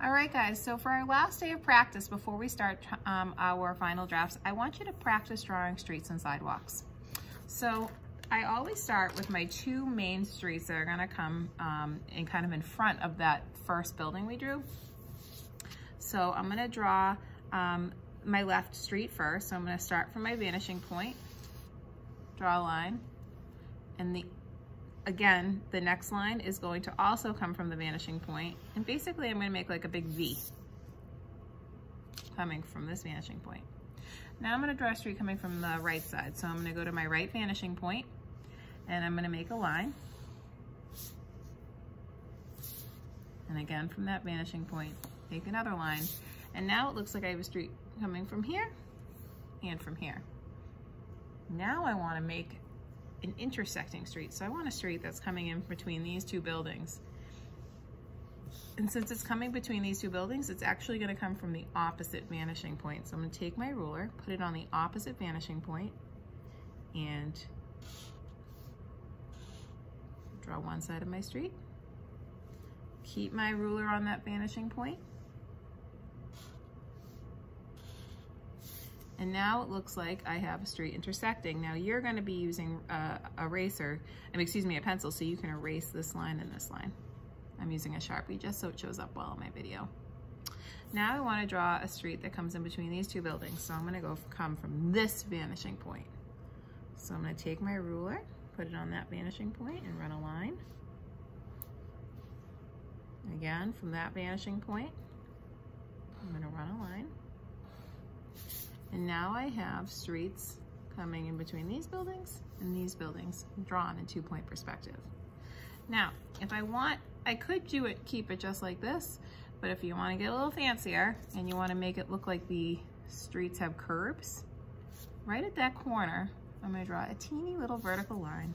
All right, guys, so for our last day of practice, before we start our final drafts, I want you to practice drawing streets and sidewalks. So I always start with my two main streets that are gonna come in kind of in front of that first building we drew. So I'm gonna draw my left street first. So I'm gonna start from my vanishing point, draw a line, and again, the next line is going to also come from the vanishing point. And basically I'm gonna make like a big V coming from this vanishing point. Now I'm gonna draw a street coming from the right side. So I'm gonna go to my right vanishing point and I'm gonna make a line. And again, from that vanishing point, make another line. And now it looks like I have a street coming from here and from here. Now I wanna make an intersecting street. So I want a street that's coming in between these two buildings. And since it's coming between these two buildings, it's actually gonna come from the opposite vanishing point. So I'm gonna take my ruler, put it on the opposite vanishing point, and draw one side of my street. Keep my ruler on that vanishing point. And now it looks like I have a street intersecting. Now you're gonna be using a pencil, so you can erase this line and this line. I'm using a Sharpie just so it shows up well in my video. Now I wanna draw a street that comes in between these two buildings. So I'm gonna come from this vanishing point. So I'm gonna take my ruler, put it on that vanishing point and run a line. Again, from that vanishing point, I'm gonna run a line. And now I have streets coming in between these buildings and these buildings drawn in 2-point perspective. Now, if I want, I could keep it just like this, but if you want to get a little fancier and you want to make it look like the streets have curbs, right at that corner, I'm going to draw a teeny little vertical line.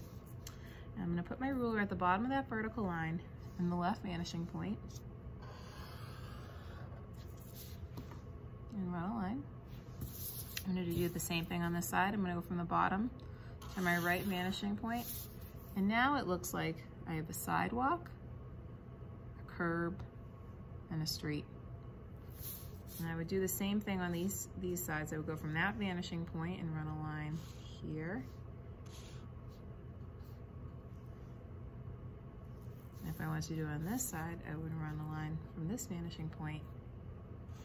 And I'm going to put my ruler at the bottom of that vertical line in the left vanishing point and run a line. I'm going to do the same thing on this side. I'm going to go from the bottom to my right vanishing point. And now it looks like I have a sidewalk, a curb, and a street. And I would do the same thing on these sides. I would go from that vanishing point and run a line here. And if I wanted to do it on this side, I would run a line from this vanishing point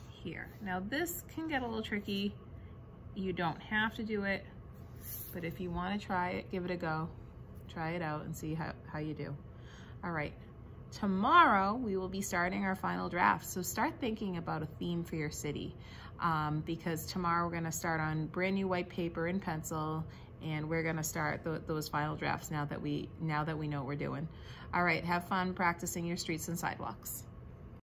here. Now this can get a little tricky. You don't have to do it, but if you want to try it, give it a go. Try it out and see how you do. All right, tomorrow we will be starting our final draft. So start thinking about a theme for your city because tomorrow we're gonna start on brand new white paper and pencil, and we're gonna start those final drafts now that we know what we're doing. All right, have fun practicing your streets and sidewalks.